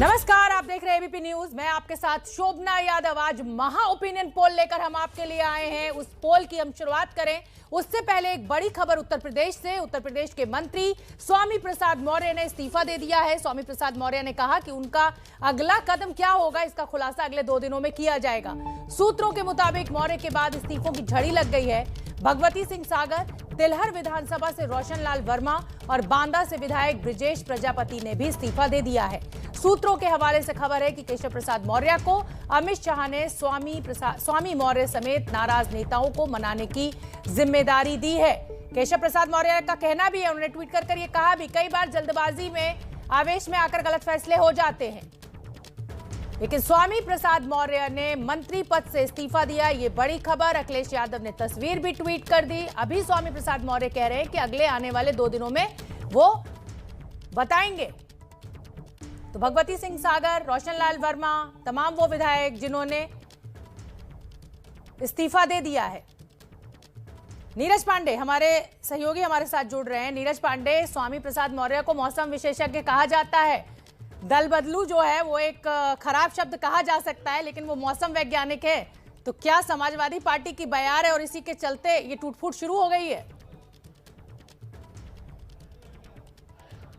नमस्कार, आप देख रहे हैं एबीपी न्यूज। मैं आपके साथ शोभना यादव। आज महा ओपिनियन पोल लेकर हम आपके लिए आए हैं। उस पोल की हम शुरुआत करें उससे पहले एक बड़ी खबर उत्तर प्रदेश से। उत्तर प्रदेश के मंत्री स्वामी प्रसाद मौर्य ने इस्तीफा दे दिया है। स्वामी प्रसाद मौर्य ने कहा कि उनका अगला कदम क्या होगा, इसका खुलासा अगले 2 दिनों में किया जाएगा। सूत्रों के मुताबिक मौर्य के बाद इस्तीफों की झड़ी लग गई है। भगवती सिंह सागर, तिलहर विधानसभा से रोशन लाल वर्मा और बांदा से विधायक ब्रिजेश प्रजापति ने भी इस्तीफा दे दिया है। सूत्रों के हवाले से खबर है कि केशव प्रसाद मौर्य को अमित शाह ने स्वामी मौर्य समेत नाराज नेताओं को मनाने की जिम्मेदारी दी है। केशव प्रसाद मौर्य का कहना भी है, उन्होंने ट्वीट कर ये कहा भी, कई बार जल्दबाजी में आवेश में आकर गलत फैसले हो जाते हैं, लेकिन स्वामी प्रसाद मौर्य ने मंत्री पद से इस्तीफा दिया। ये बड़ी खबर। अखिलेश यादव ने तस्वीर भी ट्वीट कर दी। अभी स्वामी प्रसाद मौर्य कह रहे हैं कि अगले आने वाले 2 दिनों में वो बताएंगे। तो भगवती सिंह सागर, रोशन लाल वर्मा, तमाम वो विधायक जिन्होंने इस्तीफा दे दिया है। नीरज पांडे हमारे सहयोगी हमारे साथ जुड़ रहे हैं। नीरज पांडे, स्वामी प्रसाद मौर्य को मौसम विशेषज्ञ कहा जाता है। दल बदलू जो है वो एक खराब शब्द कहा जा सकता है, लेकिन वो मौसम वैज्ञानिक है। तो क्या समाजवादी पार्टी की बयार है और इसी के चलते ये टूटफूट शुरू हो गई है?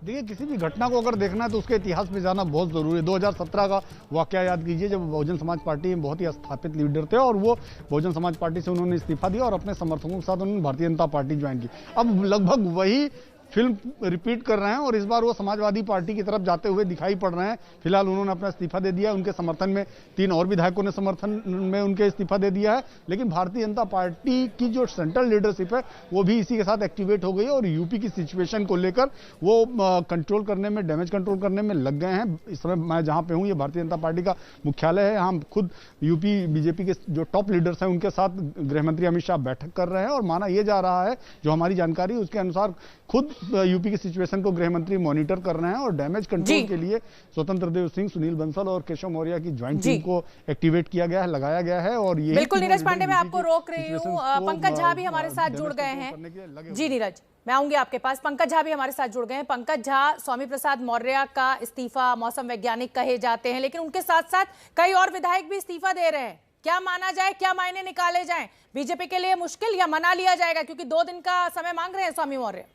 देखिए, किसी भी घटना को अगर देखना है तो उसके इतिहास में जाना बहुत जरूरी है। 2017 का वाकया याद कीजिए, जब बहुजन समाज पार्टी में बहुत ही स्थापित लीडर थे और वो बहुजन समाज पार्टी से उन्होंने इस्तीफा दिया और अपने समर्थकों के साथ उन्होंने भारतीय जनता पार्टी ज्वाइन की। अब लगभग वही फिल्म रिपीट कर रहे हैं और इस बार वो समाजवादी पार्टी की तरफ जाते हुए दिखाई पड़ रहे हैं। फिलहाल उन्होंने अपना इस्तीफा दे दिया। उनके समर्थन में 3 और विधायकों ने समर्थन में उनके इस्तीफा दे दिया है। लेकिन भारतीय जनता पार्टी की जो सेंट्रल लीडरशिप है वो भी इसी के साथ एक्टिवेट हो गई है और यूपी की सिचुएशन को लेकर वो कंट्रोल करने में, डैमेज कंट्रोल करने में लग गए हैं। इस समय मैं जहां पे हूं, ये भारतीय जनता पार्टी का मुख्यालय है। हम खुद यूपी बीजेपी के जो टॉप लीडर्स हैं उनके साथ गृहमंत्री अमित शाह बैठक कर रहे हैं और माना यह जा रहा है, जो हमारी जानकारी उसके अनुसार, खुद यूपी की सिचुएशन को गृहमंत्री मॉनिटर कर रहे हैं और डैमेज कंट्रोल के लिए स्वतंत्र देव सिंह, सुनील बंसल और केशव मौर्य की ज्वाइंट टीम को एक्टिवेट किया गया है, लगाया गया है। और ये बिल्कुल नीरज पांडे, मैं आपको रोक रही हूँ। पंकज झा भी हमारे साथ जुड़ गए हैं। जी नीरज, मैं आऊंगी आपके पास। पंकज झा भी हमारे साथ जुड़ गए हैं। पंकज झा, स्वामी प्रसाद मौर्य का इस्तीफा, मौसम वैज्ञानिक कहे जाते हैं, लेकिन उनके साथ साथ कई और विधायक भी इस्तीफा दे रहे हैं। क्या माना जाए, क्या मायने निकाले जाएं? बीजेपी के लिए मुश्किल या मना लिया जाएगा, क्योंकि 2 दिन का समय मांग रहे हैं स्वामी मौर्य?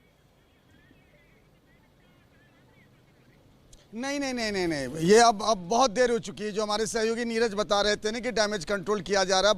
नहीं, ये अब बहुत देर हो चुकी है। जो हमारे सहयोगी नीरज बता रहे थे ना कि डैमेज कंट्रोल किया जा रहा है,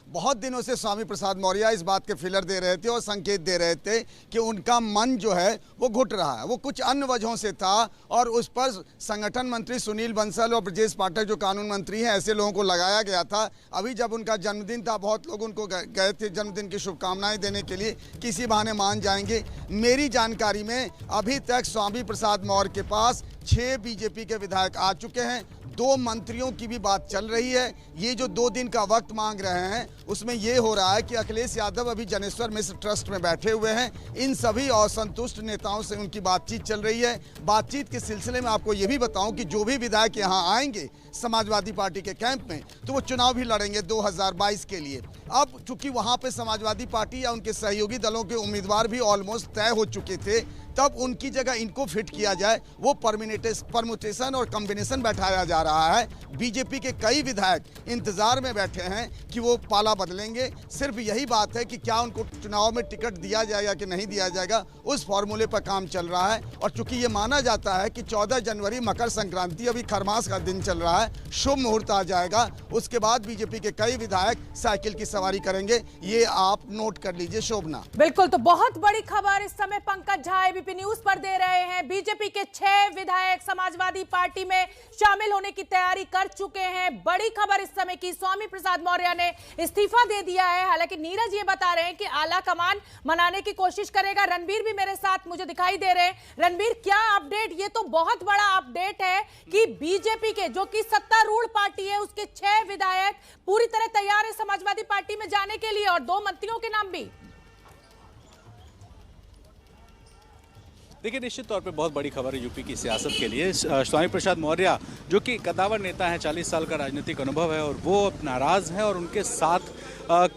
बहुत दिनों से स्वामी प्रसाद मौर्य इस बात के फिलर दे रहे थे और संकेत दे रहे थे कि उनका मन जो है वो घुट रहा है। वो कुछ अन्य वजहों से था और उस पर संगठन मंत्री सुनील बंसल और ब्रजेश पाठक जो कानून मंत्री हैं, ऐसे लोगों को लगाया गया था। अभी जब उनका जन्मदिन था, बहुत लोग उनको गए थे जन्मदिन की शुभकामनाएं देने के लिए, किसी बहाने मान जाएंगे। मेरी जानकारी में अभी तक स्वामी प्रसाद मौर्य के पास 6 बीजेपी के विधायक आ चुके हैं। 2 मंत्रियों की भी बात चल रही है। ये जो 2 दिन का वक्त मांग रहे हैं उसमें ये हो रहा है कि अखिलेश यादव अभी जनेश्वर मिश्र ट्रस्ट में बैठे हुए हैं। इन सभी असंतुष्ट नेताओं से उनकी बातचीत चल रही है। बातचीत के सिलसिले में आपको ये भी बताऊं कि जो भी विधायक यहाँ आएंगे समाजवादी पार्टी के कैंप में, तो वो चुनाव भी लड़ेंगे 2022 के लिए। अब चूंकि वहाँ पे समाजवादी पार्टी या उनके सहयोगी दलों के उम्मीदवार भी ऑलमोस्ट तय हो चुके थे, तब उनकी जगह इनको फिट किया जाए, वो परमुटेशन और कॉम्बिनेशन बैठाया जा रहा है। बीजेपी के कई विधायक इंतजार में बैठे हैं कि वो पाला बदलेंगे। सिर्फ यही बात है कि क्या उनको चुनाव में टिकट दिया जाएगा कि नहीं दिया जाएगा, उस फॉर्मूले पर काम चल रहा है। और चूंकि ये माना जाता है कि 14 जनवरी मकर संक्रांति, अभी खरमास का दिन चल रहा है, शुभ मुहूर्त आ जाएगा, उसके बाद बीजेपी के कई विधायक साइकिल की सवारी करेंगे। ये आप नोट कर लीजिए शोभना। बिल्कुल, तो बहुत बड़ी खबर इस समय पंकज झा एबीपी न्यूज पर दे रहे हैं। बीजेपी के 6 विधायक समाजवादी पार्टी में शामिल होने की तैयारी कर चुके हैं। बड़ी खबर इस समय की, स्वामी प्रसाद मौर्य ने इस्तीफा दे दिया है। हालांकि नीरज ये बता रहे हैं कि आला कमान मनाने की कोशिश करेगा। रणबीर भी मेरे साथ मुझे दिखाई दे रहे हैं। रणबीर, क्या अपडेट? ये तो बहुत बड़ा अपडेट है कि बीजेपी के, जो कि सत्तारूढ़ पार्टी है, उसके 6 विधायक पूरी तरह तैयार है समाजवादी पार्टी में जाने के लिए और 2 मंत्रियों के नाम भी। देखिए, निश्चित तौर पे बहुत बड़ी खबर है यूपी की सियासत के लिए। स्वामी प्रसाद मौर्य जो कि कद्दावर नेता हैं, 40 साल का राजनीतिक अनुभव है और वो नाराज हैं और उनके साथ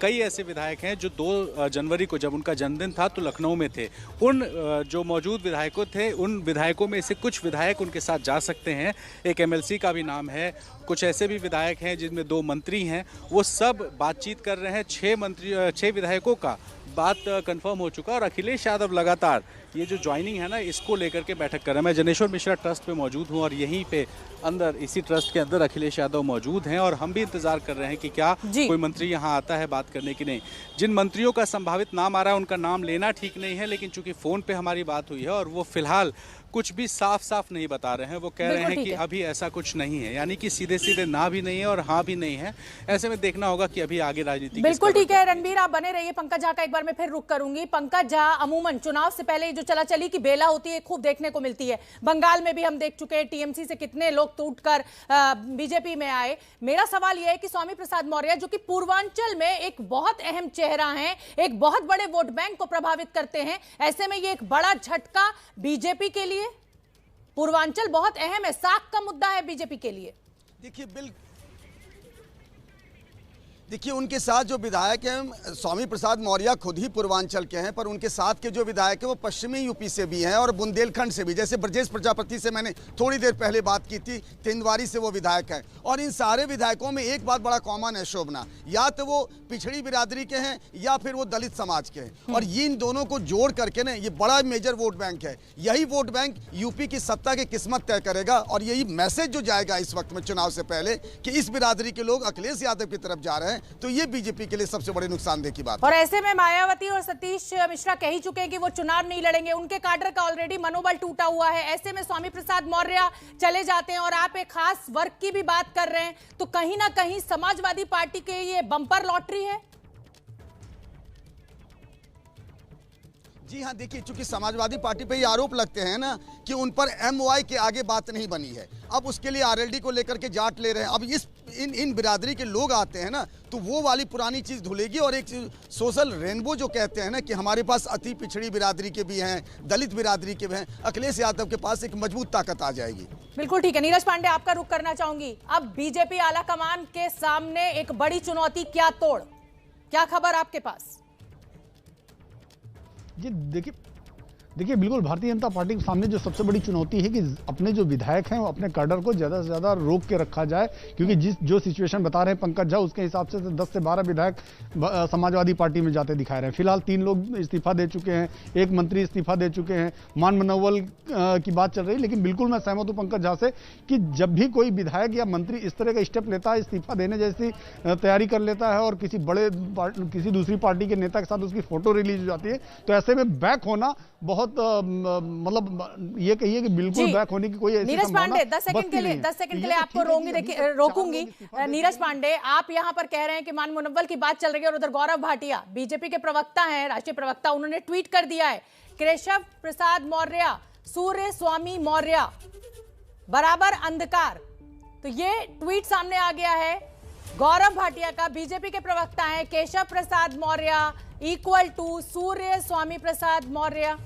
कई ऐसे विधायक हैं जो 2 जनवरी को जब उनका जन्मदिन था तो लखनऊ में थे। उन जो मौजूद विधायकों थे, उन विधायकों में से कुछ विधायक उनके साथ जा सकते हैं। एक एमएलसी का भी नाम है, कुछ ऐसे भी विधायक हैं जिनमें 2 मंत्री हैं। वो सब बातचीत कर रहे हैं। 6 विधायकों का बात कंफर्म हो चुका और अखिलेश यादव लगातार ये जो ज्वाइनिंग है ना, इसको लेकर के बैठक कर रहे हैं। मैं जनेश्वर मिश्रा ट्रस्ट पे मौजूद हूँ और यहीं पे अंदर, इसी ट्रस्ट के अंदर अखिलेश यादव मौजूद हैं और हम भी इंतजार कर रहे हैं कि क्या कोई मंत्री यहाँ आता है बात करने की नहीं। जिन मंत्रियों का संभावित नाम आ रहा है उनका नाम लेना ठीक नहीं है, लेकिन चूंकि फ़ोन पे हमारी बात हुई है और वो फिलहाल कुछ भी साफ साफ नहीं बता रहे हैं। वो कह रहे हैं कि अभी ऐसा कुछ नहीं है, यानी कि सीधे सीधे ना भी नहीं है और हाँ भी नहीं है। ऐसे में देखना होगा कि अभी आगे राजनीति। बिल्कुल ठीक है रणबीर, आप बने रहिए। पंकज झा का एक बार मैं फिर रुक करूंगी। पंकज झा, अमूमन चुनाव से पहले जो चला चली की बेला होती है खूब देखने को मिलती है। बंगाल में भी हम देख चुके हैं, टीएमसी से कितने लोग टूटकर बीजेपी में आए। मेरा सवाल यह है कि स्वामी प्रसाद मौर्य जो कि पूर्वांचल में एक बहुत अहम चेहरा है, एक बहुत बड़े वोट बैंक को प्रभावित करते हैं, ऐसे में ये एक बड़ा झटका बीजेपी के लिए। पूर्वांचल बहुत अहम है, साख का मुद्दा है बीजेपी के लिए। देखिए उनके साथ जो विधायक हैं, स्वामी प्रसाद मौर्य खुद ही पूर्वांचल के हैं, पर उनके साथ के जो विधायक हैं वो पश्चिमी यूपी से भी हैं और बुंदेलखंड से भी। जैसे ब्रजेश प्रजापति से मैंने थोड़ी देर पहले बात की थी, तेंदुआरी से वो विधायक हैं। और इन सारे विधायकों में एक बात बड़ा कॉमन है शोभना, या तो वो पिछड़ी बिरादरी के हैं या फिर वो दलित समाज के हैं। और ये इन दोनों को जोड़ करके ना ये बड़ा मेजर वोट बैंक है। यही वोट बैंक यूपी की सत्ता की किस्मत तय करेगा और यही मैसेज जो जाएगा इस वक्त में चुनाव से पहले कि इस बिरादरी के लोग अखिलेश यादव की तरफ जा रहे हैं, तो ये बीजेपी के लिए सबसे बड़े नुकसानदेह की बात है। और ऐसे में मायावती और सतीश मिश्रा कह ही चुके हैं कि वो चुनाव नहीं लड़ेंगे, उनके काडर का ऑलरेडी मनोबल टूटा हुआ है। ऐसे में स्वामी प्रसाद मौर्य चले जाते हैं और आप एक खास वर्ग की भी बात कर रहे हैं, तो कहीं ना कहीं समाजवादी पार्टी के ये बम्पर लॉटरी है। जी हाँ, देखिए चूंकि समाजवादी पार्टी पे ये आरोप लगते हैं ना कि उन पर एमवाई के आगे बात नहीं बनी है, अब उसके लिए आरएलडी को लेकर के जाट ले रहे हैं। अब इन बिरादरी के लोग आते हैं ना तो वो वाली पुरानी चीज धुलेगी और एक सोशल रेनबो जो कहते हैं ना कि हमारे पास अति पिछड़ी बिरादरी के भी हैं, दलित बिरादरी के भी हैं, अखिलेश यादव के पास एक मजबूत ताकत आ जाएगी। बिल्कुल ठीक है। नीरज पांडे, आपका रुख करना चाहूंगी। अब बीजेपी आलाकमान के सामने एक बड़ी चुनौती, क्या तोड़, क्या खबर आपके पास? जी देखिए बिल्कुल भारतीय जनता पार्टी के सामने जो सबसे बड़ी चुनौती है कि अपने जो विधायक हैं वो अपने कैडर को ज़्यादा से ज़्यादा रोक के रखा जाए, क्योंकि जो सिचुएशन बता रहे हैं पंकज झा उसके हिसाब से 10 से 12 विधायक समाजवादी पार्टी में जाते दिखाई रहे हैं। फिलहाल 3 लोग इस्तीफा दे चुके हैं, 1 मंत्री इस्तीफा दे चुके हैं, मान मनोबल की बात चल रही है। लेकिन बिल्कुल मैं सहमत हूँ पंकज झा से कि जब भी कोई विधायक या मंत्री इस तरह का स्टेप लेता है, इस्तीफा देने जैसी तैयारी कर लेता है और किसी दूसरी पार्टी के नेता के साथ उसकी फोटो रिलीज हो जाती है, तो ऐसे में बैक होना बहुत मतलब ये कहिए कि बिल्कुल बैक होने की कोई ऐसी नीरज पांडे 10 सेकंड के लिए आपको रोकूंगी। नीरज पांडे, आप यहां पर कह रहे हैं कि मान मुनव्वल की बात चल रही है और उधर गौरव भाटिया बीजेपी के प्रवक्ता हैं, राष्ट्रीय प्रवक्ता, उन्होंने ट्वीट कर दिया है केशव प्रसाद मौर्य सूर्य स्वामी मौर्य बराबर अंधकार। तो ये ट्वीट सामने आ गया है गौरव भाटिया का, बीजेपी के प्रवक्ता है, केशव प्रसाद मौर्य इक्वल टू सूर्य स्वामी प्रसाद मौर्य।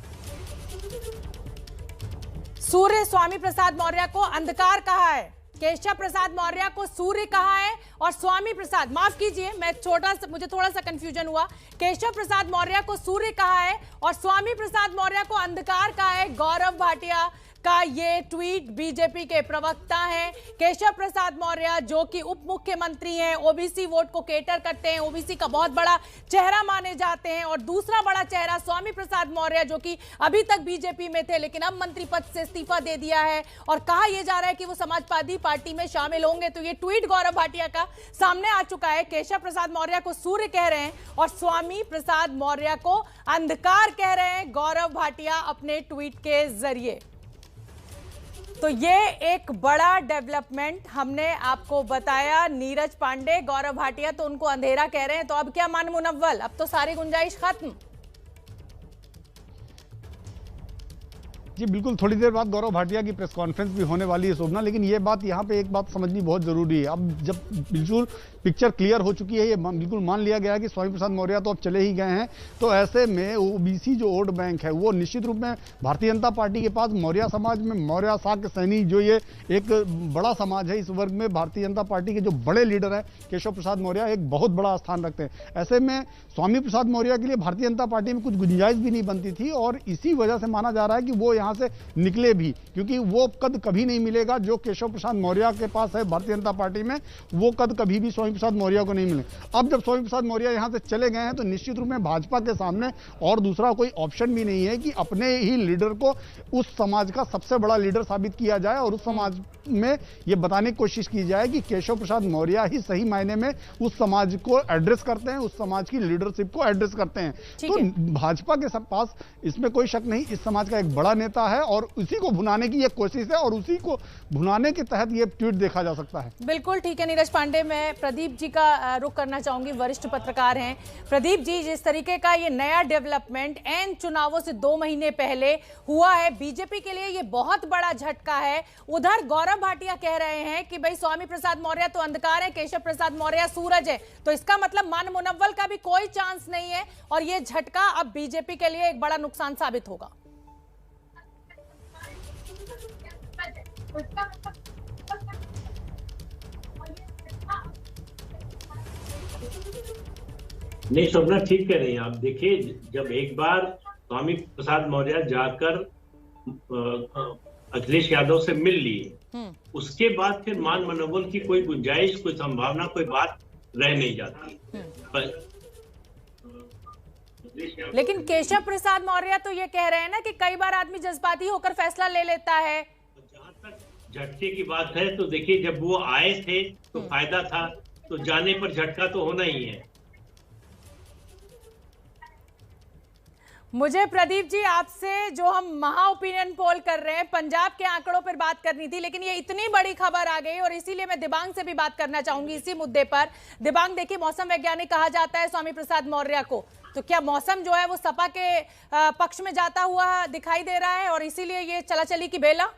सूर्य स्वामी प्रसाद मौर्य को अंधकार कहा है, केशव प्रसाद मौर्य को सूर्य कहा है और स्वामी प्रसाद, माफ कीजिए मुझे थोड़ा सा कंफ्यूजन हुआ, केशव प्रसाद मौर्य को सूर्य कहा है और स्वामी प्रसाद मौर्य को अंधकार कहा है। गौरव भाटिया का ये ट्वीट, बीजेपी के प्रवक्ता हैं केशव प्रसाद मौर्य जो कि उप मुख्यमंत्री हैं, ओबीसी वोट को केटर करते हैं, ओबीसी का बहुत बड़ा चेहरा माने जाते हैं, और दूसरा बड़ा चेहरा स्वामी प्रसाद मौर्य जो कि अभी तक बीजेपी में थे लेकिन अब मंत्री पद से इस्तीफा दे दिया है और कहा यह जा रहा है कि वो समाजवादी पार्टी में शामिल होंगे। तो ये ट्वीट गौरव भाटिया का सामने आ चुका है, केशव प्रसाद मौर्य को सूर्य कह रहे हैं और स्वामी प्रसाद मौर्य को अंधकार कह रहे हैं गौरव भाटिया अपने ट्वीट के जरिए। तो ये एक बड़ा डेवलपमेंट हमने आपको बताया। नीरज पांडे, गौरव भाटिया तो उनको अंधेरा कह रहे हैं, तो अब क्या मान मुनव्वल, अब तो सारी गुंजाइश खत्म। जी बिल्कुल, थोड़ी देर बाद गौरव भाटिया की प्रेस कॉन्फ्रेंस भी होने वाली है शोभना, लेकिन ये बात यहाँ पे एक बात समझनी बहुत जरूरी है। अब जब बिल्कुल पिक्चर क्लियर हो चुकी है, ये बिल्कुल मान लिया गया है कि स्वामी प्रसाद मौर्य तो अब चले ही गए हैं, तो ऐसे में ओबीसी जो वोट बैंक है वो निश्चित रूप में भारतीय जनता पार्टी के पास मौर्य समाज में मौर्य शाक्य सैनी जो ये एक बड़ा समाज है, इस वर्ग में भारतीय जनता पार्टी के जो बड़े लीडर हैं केशव प्रसाद मौर्य एक बहुत बड़ा स्थान रखते हैं। ऐसे में स्वामी प्रसाद मौर्य के लिए भारतीय जनता पार्टी में कुछ गुंजाइश भी नहीं बनती थी और इसी वजह से माना जा रहा है कि वो यहाँ से निकले भी, क्योंकि वो कद कभी नहीं मिलेगा जो केशव प्रसाद मौर्य के पास है भारतीय जनता पार्टी में, वो कद कभी भी स्वामी प्रसाद मौर्य को नहीं मिले। अब जब स्वामी प्रसाद मौर्य यहाँ से चले गए हैं तो निश्चित रूप में भाजपा के सामने और दूसरा कोई ऑप्शन भी नहीं है कि अपने ही लीडर को उस समाज का सबसे बड़ा लीडर साबित किया जाए और उस समाज में ये बताने की कोशिश की जाए कि केशव प्रसाद मौर्य ही सही मायने में उस समाज को एड्रेस करते हैं, उस समाज की लीडरशिप को एड्रेस करते हैं। तो भाजपा के पास इसमें कोई शक नहीं, इस समाज का एक बड़ा नेता है और उसी को भुनाने की ये कोशिश है और उसी को भुनाने के तहत ये ट्वीट देखा जा सकता है। बिल्कुल ठीक है नीरज पांडे, मैं प्रदीप जी का रुख करना चाहूंगी, वरिष्ठ पत्रकार हैं। प्रदीप जी, जिस तरीके का ये नया डेवलपमेंट एन चुनावों से 2 महीने पहले हुआ है, बीजेपी के लिए ये बहुत बड़ा झटका है। उधर गौरव भाटिया कह रहे हैं कि भाई स्वामी प्रसाद मौर्य तो अंधकार है, केशव प्रसाद मौर्य सूरज है, तो इसका मतलब मन मुनव्वल का भी कोई चांस नहीं है और ये झटका अब बीजेपी के लिए एक बड़ा नुकसान साबित होगा। नहीं, शोभना ठीक कह रही हैं आप। देखिए, जब एक बार स्वामी प्रसाद मौर्य जाकर अखिलेश यादव से मिल लिए, उसके बाद फिर मान मनोबल की कोई गुंजाइश, कोई संभावना, कोई बात रह नहीं जाती। लेकिन केशव प्रसाद मौर्य तो ये कह रहे हैं ना कि कई बार आदमी जज्बाती होकर फैसला ले लेता है। जहां तक झटके की बात है तो देखिए, जब वो आए थे तो फायदा था, तो जाने पर झटका तो होना ही है। मुझे प्रदीप जी आपसे जो हम महा ओपिनियन पोल कर रहे हैं, पंजाब के आंकड़ों पर बात करनी थी, लेकिन ये इतनी बड़ी खबर आ गई और इसीलिए मैं दिबांग से भी बात करना चाहूंगी इसी मुद्दे पर। दिबांग, देखिए, मौसम वैज्ञानिक कहा जाता है स्वामी प्रसाद मौर्य को, तो क्या मौसम जो है वो सपा के पक्ष में जाता हुआ दिखाई दे रहा है और इसीलिए ये चलाचली की बेला?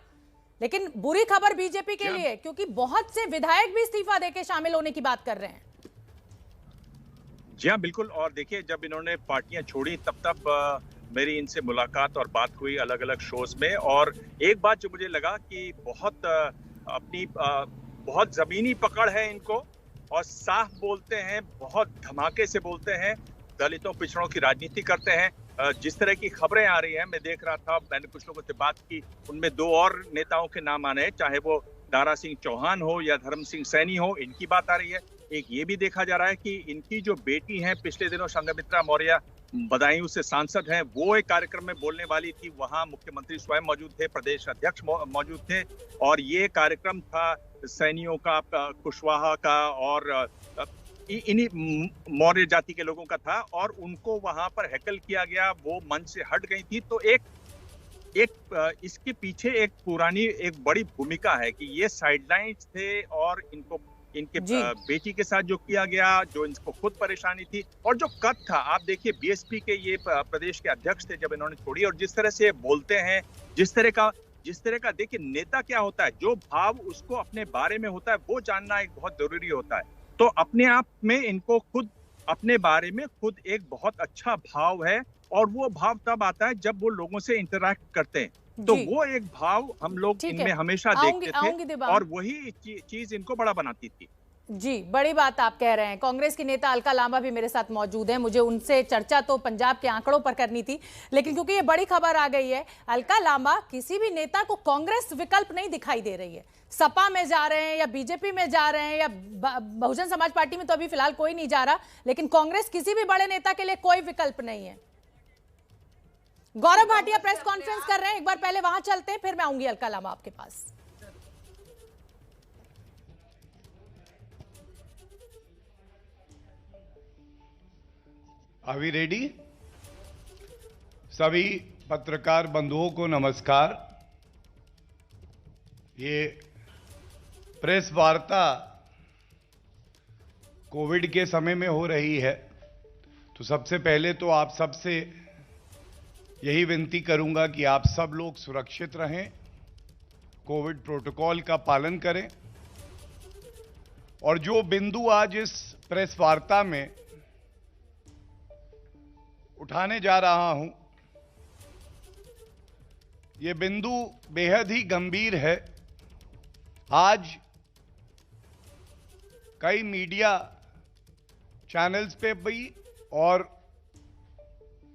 लेकिन बुरी खबर बीजेपी के लिए, क्योंकि बहुत से विधायक भी इस्तीफा देके शामिल होने की बात कर रहे हैं। जी हाँ, बिल्कुल। और देखिए, जब इन्होंने पार्टियां छोड़ी तब मेरी इनसे मुलाकात और बात हुई अलग अलग शोज में, और एक बात जो मुझे लगा कि बहुत जमीनी पकड़ है इनको और साफ बोलते हैं, बहुत धमाके से बोलते हैं, दलितों पिछड़ों की राजनीति करते हैं। जिस तरह की खबरें आ रही हैं, मैं देख रहा था, मैंने कुछ लोगों से बात की, उनमें 2 और नेताओं के नाम आ रहे हैं, चाहे वो दारा सिंह चौहान हो या धर्म सिंह सैनी हो, इनकी बात आ रही है। एक ये भी देखा जा रहा है कि इनकी जो बेटी है, पिछले दिनों संघमित्रा मौर्य बदायूं से सांसद हैं, वो एक कार्यक्रम में बोलने वाली थी, वहां मुख्यमंत्री स्वयं मौजूद थे, प्रदेश अध्यक्ष मौजूद थे, और ये कार्यक्रम था सैनियों का, कुशवाहा का और इन्हीं मौर्य जाति के लोगों का था, और उनको वहां पर हैकल किया गया, वो मंच से हट गई थी। तो इसके पीछे एक पुरानी एक बड़ी भूमिका है कि ये साइडलाइंस थे और इनके बेटी के साथ जो किया गया, जो इनको खुद परेशानी थी, और जो कद था, आप देखिए बीएसपी के ये प्रदेश के अध्यक्ष थे जब इन्होंने छोड़ी, और जिस तरह से बोलते हैं, जिस तरह का देखिए नेता क्या होता है, जो भाव उसको अपने बारे में होता है वो जानना एक बहुत जरूरी होता है। तो अपने आप में इनको खुद अपने बारे में खुद एक बहुत अच्छा भाव है, और वो भाव तब आता है जब वो लोगों से इंटरैक्ट करते हैं, तो वो एक भाव हम लोग इनमें हमेशा देखते थे, और वही चीज इनको बड़ा बनाती थी। जी, बड़ी बात आप कह रहे हैं। कांग्रेस की नेता अलका लांबा भी मेरे साथ मौजूद हैं, मुझे उनसे चर्चा तो पंजाब के आंकड़ों पर करनी थी, लेकिन क्योंकि ये बड़ी खबर आ गई है, अलका लांबा, किसी भी नेता को कांग्रेस विकल्प नहीं दिखाई दे रही है। सपा में जा रहे हैं या बीजेपी में जा रहे हैं या बहुजन समाज पार्टी में तो अभी फिलहाल कोई नहीं जा रहा, लेकिन कांग्रेस किसी भी बड़े नेता के लिए कोई विकल्प नहीं है। गौरव भाटिया प्रेस कॉन्फ्रेंस कर रहे हैं, एक बार पहले वहां चलते हैं, फिर मैं आऊंगी अलका लांबा आपके पास। Are we ready? सभी पत्रकार बंधुओं को नमस्कार। ये प्रेस वार्ता कोविड के समय में हो रही है, तो सबसे पहले तो आप सबसे यही विनती करूंगा कि आप सब लोग सुरक्षित रहें, कोविड प्रोटोकॉल का पालन करें और जो बिंदु आज इस प्रेस वार्ता में उठाने जा रहा हूं, ये बिंदु बेहद ही गंभीर है। आज कई मीडिया चैनल्स पे भी और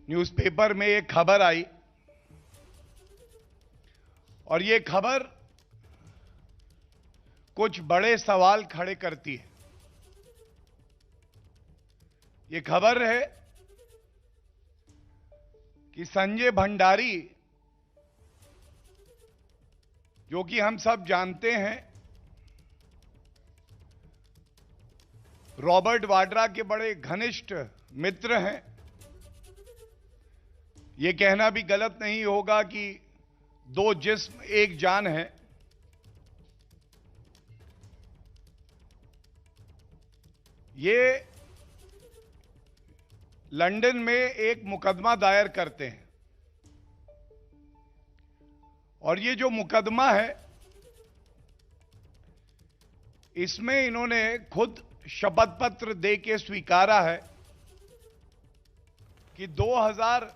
न्यूज़पेपर में एक खबर आई और ये खबर कुछ बड़े सवाल खड़े करती है। ये खबर है कि संजय भंडारी, जो कि हम सब जानते हैं रॉबर्ट वाड्रा के बड़े घनिष्ठ मित्र हैं, ये कहना भी गलत नहीं होगा कि दो जिस्म एक जान है। ये लंदन में एक मुकदमा दायर करते हैं और ये जो मुकदमा है इसमें इन्होंने खुद शपथ पत्र दे के स्वीकारा है कि 2000।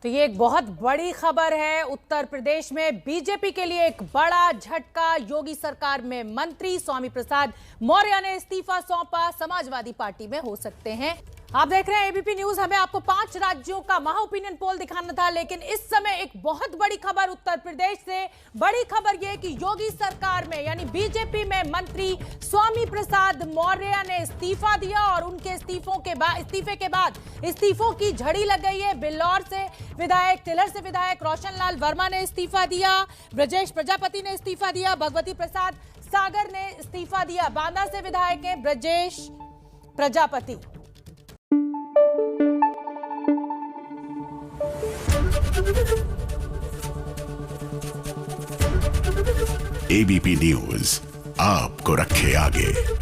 तो ये एक बहुत बड़ी खबर है। उत्तर प्रदेश में बीजेपी के लिए एक बड़ा झटका। योगी सरकार में मंत्री स्वामी प्रसाद मौर्य ने इस्तीफा सौंपा। समाजवादी पार्टी में हो सकते हैं। आप देख रहे हैं एबीपी न्यूज। हमें आपको 5 राज्यों का महा ओपिनियन पोल दिखाना था, लेकिन इस समय एक बहुत बड़ी खबर उत्तर प्रदेश से। बड़ी खबर यह कि योगी सरकार में यानी बीजेपी में मंत्री स्वामी प्रसाद मौर्य ने इस्तीफा दिया और उनके इस्तीफे के बाद इस्तीफों की झड़ी लग गई है। बिल्लौर से विधायक, टिलर से विधायक रोशन लाल वर्मा ने इस्तीफा दिया, ब्रजेश प्रजापति ने इस्तीफा दिया, भगवती प्रसाद सागर ने इस्तीफा दिया। बांदा से विधायक हैं ब्रजेश प्रजापति। एबीपी न्यूज आपको रखे आगे।